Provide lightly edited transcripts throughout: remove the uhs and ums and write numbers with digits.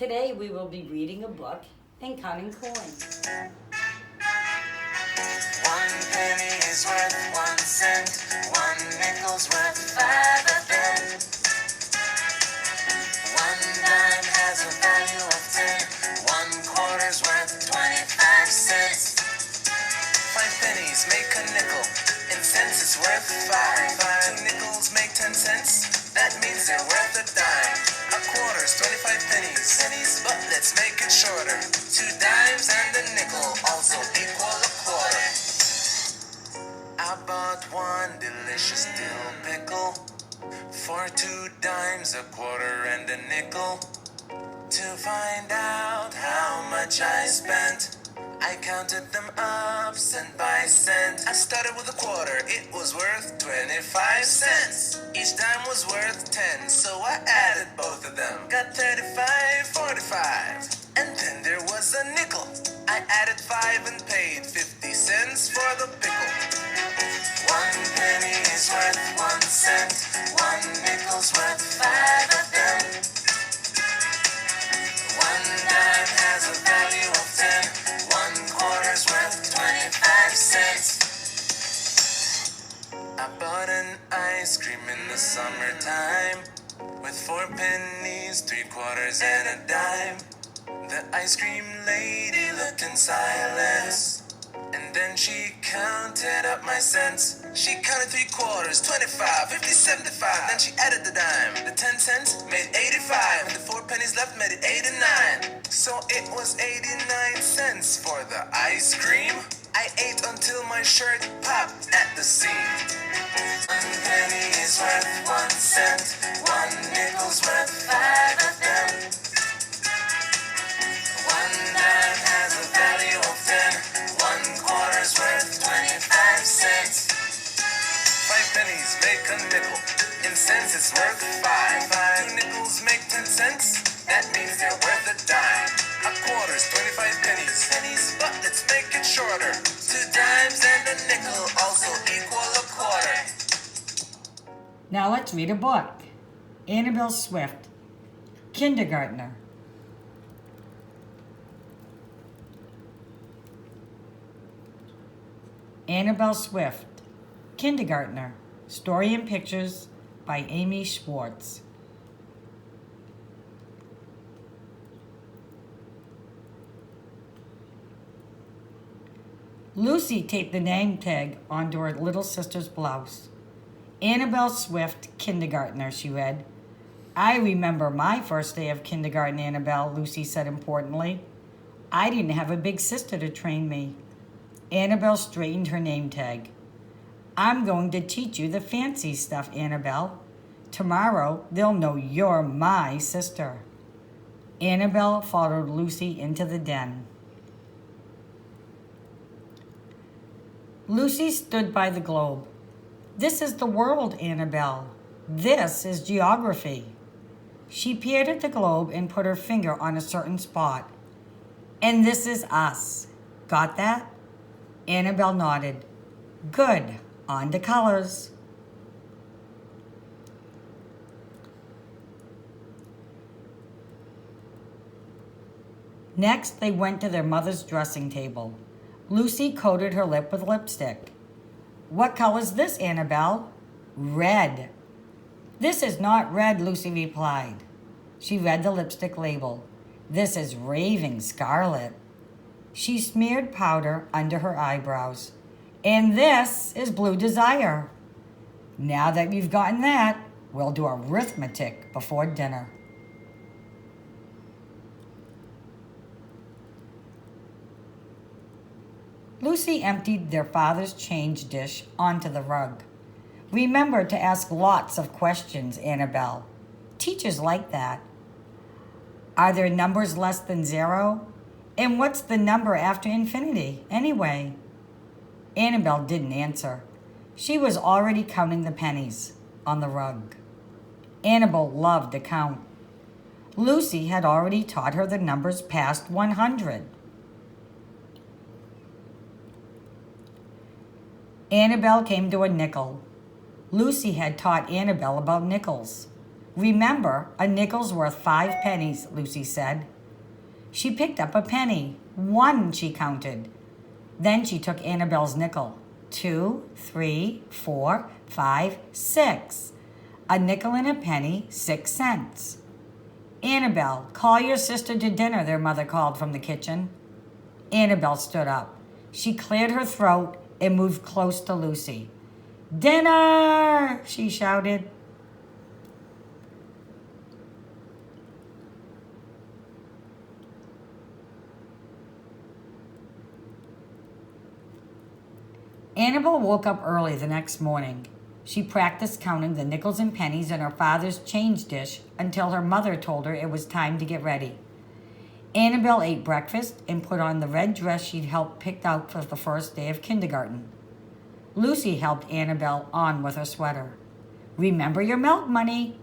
Today we will be reading a book and counting coins. 1 penny is worth 1 cent. 1 nickel's worth 5 of them. 1 dime has a value of 10. 1 quarter's worth 25 cents. 5 pennies make a nickel. In cents it's worth 5. 2 nickels make 10 cents. That means they're worth a dime. A quarter's 25 pennies, but let's make it shorter. 2 dimes and a nickel also equal a quarter. I bought 1 delicious dill pickle for 2 dimes, a quarter, and a nickel. To find out how much I spent, I counted them up cent by cent. I started with a quarter, it was worth 25 cents. Each dime was worth 10, so I added both of them. Got 35, 45, and then there was a nickel. I added 5 and paid 50 cents for the pickle. 1 penny is worth 1 cent. 1 nickel's worth 5 of them. 1 dime has a value of 10. 1 quarter's worth 25 cents. I bought an ice cream in the summertime with 4 pennies, 3 quarters, and a dime. The ice cream lady looked in silence, and then she counted up my cents. She counted 3 quarters, 25, 50, 75. Then she added the dime. The 10 cents made 85, and the 4 pennies left made it 89. So it was 89 cents for the ice cream. I ate until my shirt popped at the seam. 1 penny is worth 1 cent. 1 nickel's worth 5 of them. 1 dime has a value of 10. 1 quarter's worth 25 cents. 5 pennies make a nickel. In cents it's worth 5. 2 nickels make 10 cents. That means they're worth a dime. A quarter's 25 pennies, but let's make it shorter. 2 dimes and a nickel also equal a quarter. Now let's read a book. Annabelle Swift, Kindergartner. Annabelle Swift, Kindergartner. Story and pictures by Amy Schwartz. Lucy taped the name tag onto her little sister's blouse. Annabelle Swift, Kindergartner, she read. I remember my first day of kindergarten, Annabelle, Lucy said importantly. I didn't have a big sister to train me. Annabelle straightened her name tag. I'm going to teach you the fancy stuff, Annabelle. Tomorrow, they'll know you're my sister. Annabelle followed Lucy into the den. Lucy stood by the globe. This is the world, Annabelle. This is geography. She peered at the globe and put her finger on a certain spot. And this is us. Got that? Annabelle nodded. Good. On to colors. Next, they went to their mother's dressing table. Lucy coated her lip with lipstick. What color's this, Annabelle? Red. This is not red, Lucy replied. She read the lipstick label. This is raving scarlet. She smeared powder under her eyebrows. And this is blue desire. Now that you've gotten that, we'll do arithmetic before dinner. Lucy emptied their father's change dish onto the rug. Remember to ask lots of questions, Annabelle. Teachers like that. Are there numbers less than 0? And what's the number after infinity, anyway? Annabelle didn't answer. She was already counting the pennies on the rug. Annabelle loved to count. Lucy had already taught her the numbers past 100. Annabelle came to a nickel. Lucy had taught Annabelle about nickels. Remember, a nickel's worth 5 pennies, Lucy said. She picked up a penny. 1, she counted. Then she took Annabelle's nickel. 2, 3, 4, 5, 6. A nickel and a penny, 6 cents. Annabelle, call your sister to dinner, their mother called from the kitchen. Annabelle stood up. She cleared her throat and moved close to Lucy. Dinner, she shouted. Annabelle woke up early the next morning. She practiced counting the nickels and pennies in her father's change dish until her mother told her it was time to get ready. Annabelle ate breakfast and put on the red dress she'd helped pick out for the first day of kindergarten. Lucy helped Annabelle on with her sweater. Remember your milk money.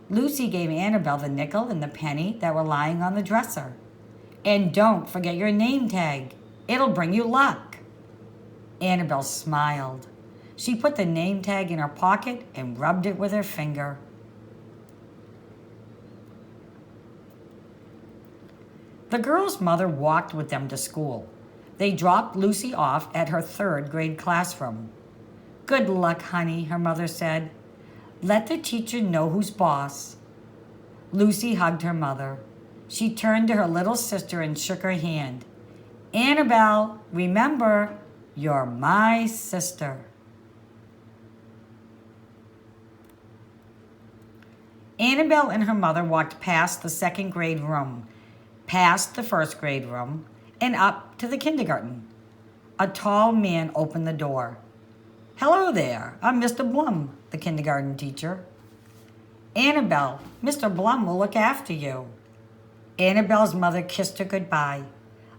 Lucy gave Annabelle the nickel and the penny that were lying on the dresser. And don't forget your name tag. It'll bring you luck. Annabelle smiled. She put the name tag in her pocket and rubbed it with her finger. The girl's mother walked with them to school. They dropped Lucy off at her 3rd grade classroom. Good luck, honey, her mother said. Let the teacher know who's boss. Lucy hugged her mother. She turned to her little sister and shook her hand. Annabelle, remember, you're my sister. Annabelle and her mother walked past the 2nd grade room, past the 1st grade room, and up to the kindergarten. A tall man opened the door. Hello there, I'm Mr. Blum, the kindergarten teacher. Annabelle, Mr. Blum will look after you. Annabelle's mother kissed her goodbye.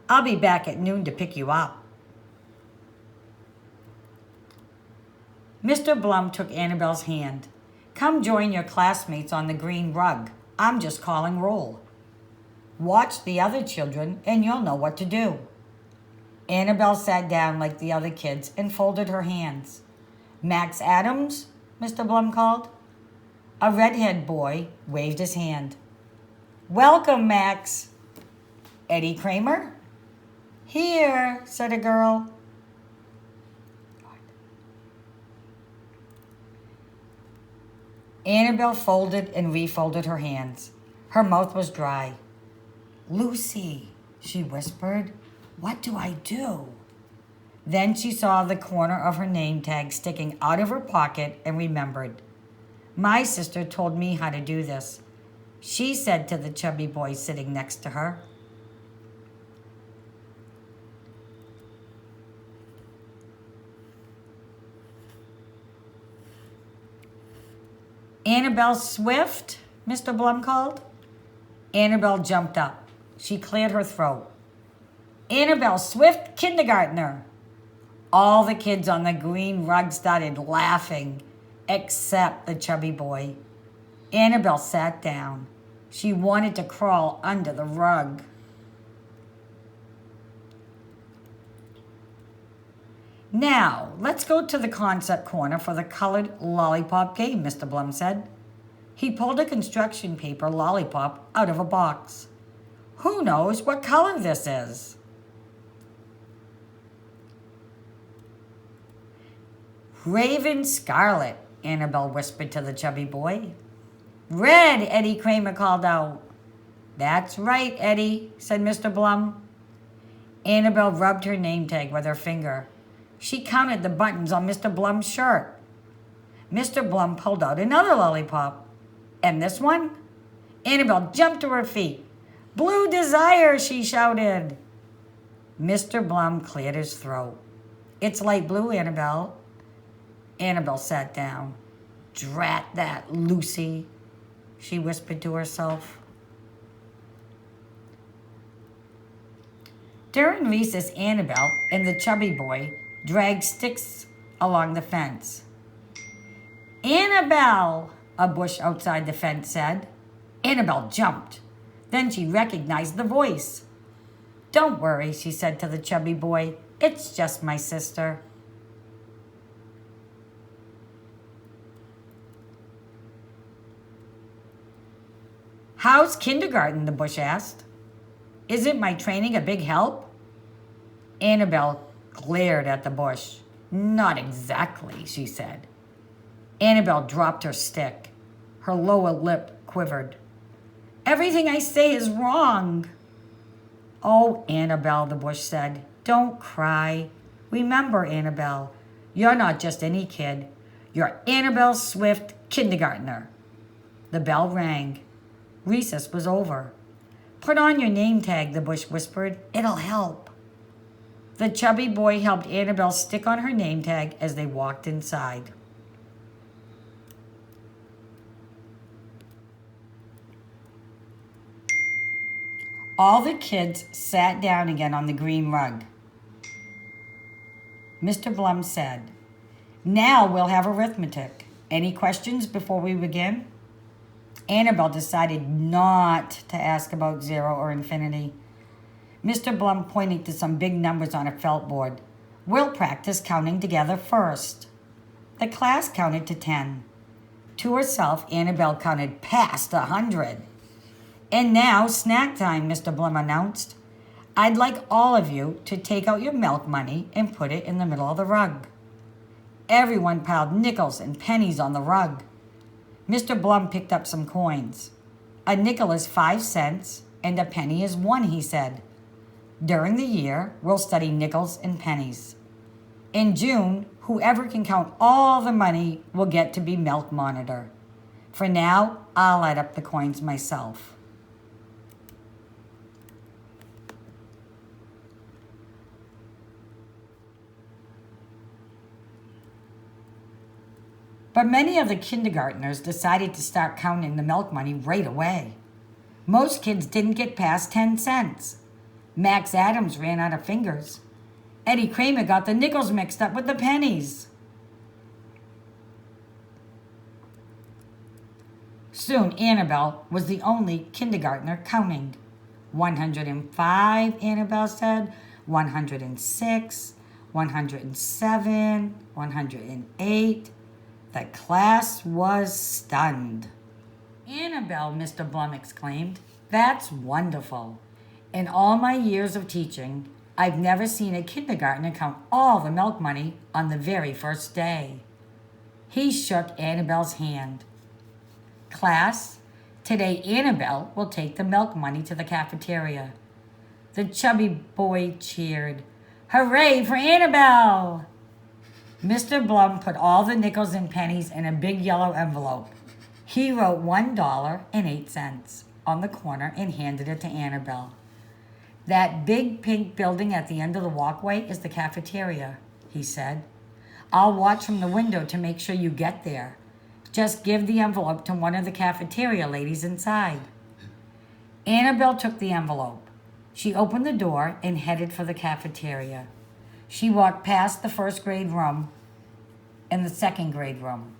I'll be back at noon to pick you up. Mr. Blum took Annabelle's hand. Come join your classmates on the green rug. I'm just calling roll. Watch the other children and you'll know what to do. Annabelle sat down like the other kids and folded her hands. Max Adams, Mr. Blum called. A redhead boy waved his hand. Welcome, Max. Eddie Kramer? Here, said a girl. Annabelle folded and refolded her hands. Her mouth was dry. Lucy, she whispered, what do I do? Then she saw the corner of her name tag sticking out of her pocket and remembered. My sister told me how to do this, she said to the chubby boy sitting next to her. Annabelle Swift, Mr. Blum called. Annabelle jumped up. She cleared her throat. Annabelle Swift, kindergartner. All the kids on the green rug started laughing, except the chubby boy. Annabelle sat down. She wanted to crawl under the rug. Now, let's go to the concept corner for the colored lollipop game, Mr. Blum said. He pulled a construction paper lollipop out of a box. Who knows what color this is? Raven Scarlet, Annabelle whispered to the chubby boy. Red, Eddie Kramer called out. That's right, Eddie, said Mr. Blum. Annabelle rubbed her name tag with her finger. She counted the buttons on Mr. Blum's shirt. Mr. Blum pulled out another lollipop. And this one? Annabelle jumped to her feet. Blue Desire, she shouted. Mr. Blum cleared his throat. It's light blue, Annabelle. Annabelle sat down. Drat that, Lucy, she whispered to herself. During recess, Annabelle and the chubby boy dragged sticks along the fence. Annabelle, a bush outside the fence said. Annabelle jumped. Then she recognized the voice. Don't worry, she said to the chubby boy. It's just my sister. How's kindergarten? The bush asked. Isn't my training a big help? Annabelle glared at the bush. Not exactly, she said. Annabelle dropped her stick. Her lower lip quivered. Everything I say is wrong. Oh, Annabelle, the bush said, don't cry. Remember, Annabelle, you're not just any kid. You're Annabelle Swift, kindergartner. The bell rang. Recess was over. Put on your name tag, the bush whispered. It'll help. The chubby boy helped Annabelle stick on her name tag as they walked inside. All the kids sat down again on the green rug. Mr. Blum said, now we'll have arithmetic. Any questions before we begin? Annabelle decided not to ask about 0 or infinity. Mr. Blum pointed to some big numbers on a felt board. We'll practice counting together first. The class counted to 10. To herself, Annabelle counted past 100. And now, snack time, Mr. Blum announced. I'd like all of you to take out your milk money and put it in the middle of the rug. Everyone piled nickels and pennies on the rug. Mr. Blum picked up some coins. A nickel is 5 cents and a penny is 1, he said. During the year, we'll study nickels and pennies. In June, whoever can count all the money will get to be milk monitor. For now, I'll add up the coins myself. But many of the kindergartners decided to start counting the milk money right away. Most kids didn't get past 10 cents. Max Adams ran out of fingers. Eddie Kramer got the nickels mixed up with the pennies. Soon Annabelle was the only kindergartner counting. 105, Annabelle said. 106, 107, 108. The class was stunned. Annabelle, Mr. Blum exclaimed, that's wonderful. In all my years of teaching, I've never seen a kindergartner count all the milk money on the very first day. He shook Annabelle's hand. Class, today Annabelle will take the milk money to the cafeteria. The chubby boy cheered. Hooray for Annabelle! Mr. Blum put all the nickels and pennies in a big yellow envelope. He wrote $1.08 on the corner and handed it to Annabelle. That big pink building at the end of the walkway is the cafeteria, he said. I'll watch from the window to make sure you get there. Just give the envelope to one of the cafeteria ladies inside. Annabelle took the envelope. She opened the door and headed for the cafeteria. She walked past the first grade room and the second grade room.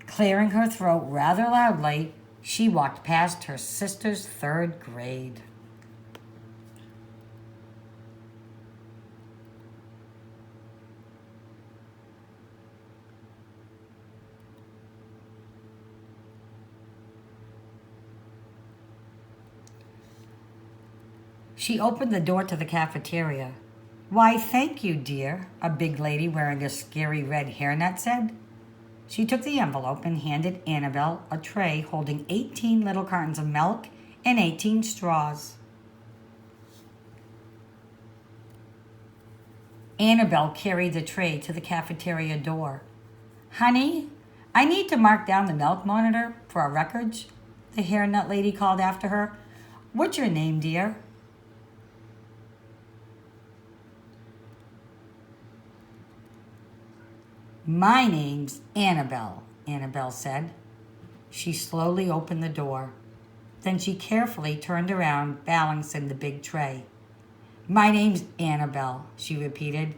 Clearing her throat rather loudly, she walked past her sister's third grade. She opened the door to the cafeteria. Why, thank you, dear, a big lady wearing a scary red hairnet said. She took the envelope and handed Annabelle a tray holding 18 little cartons of milk and 18 straws. Annabelle carried the tray to the cafeteria door. Honey, I need to mark down the milk monitor for our records, the hairnet lady called after her. What's your name, dear? My name's Annabelle, Annabelle said. She slowly opened the door. Then she carefully turned around, balancing the big tray. My name's Annabelle, she repeated.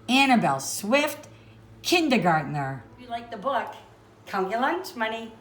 Annabelle Swift, kindergartner. If you like the book, count your lunch money.